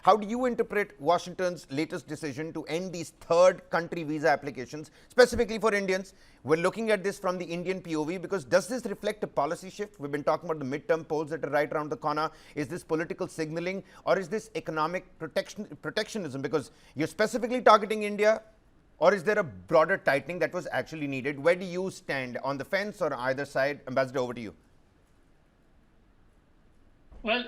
How do you interpret Washington's latest decision to end these third country visa applications, specifically for Indians? We're looking at this from the Indian POV because does this reflect a policy shift? We've been talking about the midterm polls that are right around the corner. Is this political signaling or is this economic protectionism? Because you're specifically targeting India, or is there a broader tightening that was actually needed? Where do you stand, on the fence or either side? Ambassador, over to you. Well,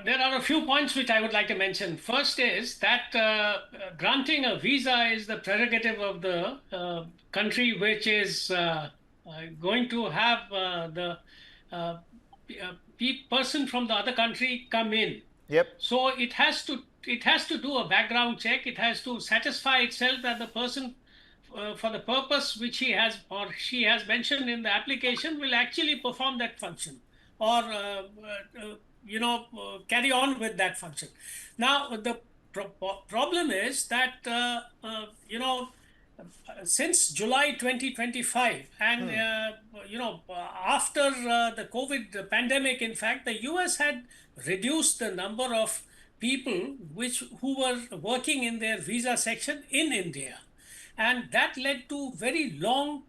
there are a few points which I would like to mention. First is that granting a visa is the prerogative of the country which is going to have the uh, person from the other country come in. Yep. So it has to do a background check. It has to satisfy itself that the person for the purpose which he has or she has mentioned in the application will actually perform that function or carry on with that function. Now the problem is that since July 2025 and after the COVID pandemic, in fact, the US had reduced the number of people who were working in their visa section in India, and that led to very long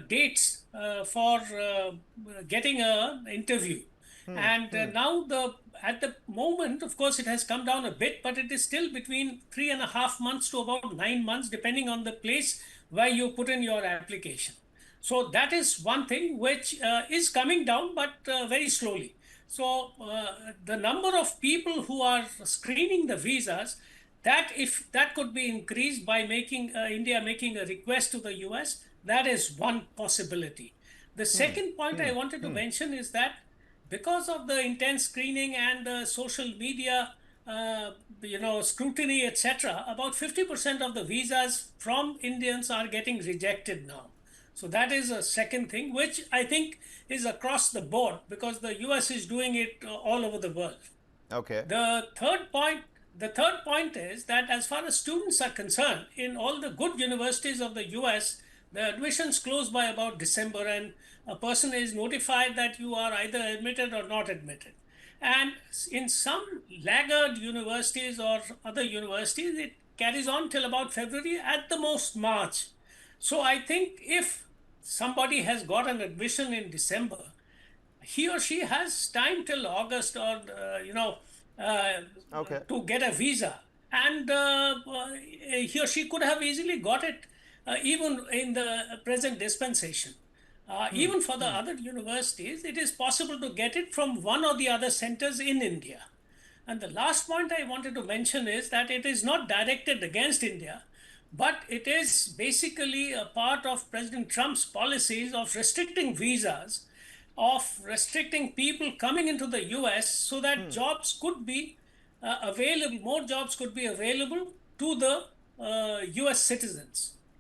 dates for getting an interview. And now at the moment, of course, it has come down a bit, but it is still between 3.5 months to about 9 months, depending on the place where you put in your application. So that is one thing which is coming down, but very slowly. So the number of people who are screening the visas, that if that could be increased by making India making a request to the US, that is one possibility. The second point I wanted to mention is that because of the intense screening and the social media, scrutiny, etc., about 50% of the visas from Indians are getting rejected now. So that is a second thing, which I think is across the board because the US is doing it all over the world. Okay. The third point is that as far as students are concerned, in all the good universities of the US, the admissions close by about December, and a person is notified that you are either admitted or not admitted. And in some laggard universities or other universities, it carries on till about February, at the most March. So I think if somebody has got an admission in December, he or she has time till August or Okay. to get a visa, and he or she could have easily got it even in the present dispensation. Even for the other universities, it is possible to get it from one or the other centers in India. And the last point I wanted to mention is that it is not directed against India, but it is basically a part of President Trump's policies of restricting visas, of restricting people coming into the US so that jobs could be available, more jobs could be available to the US citizens.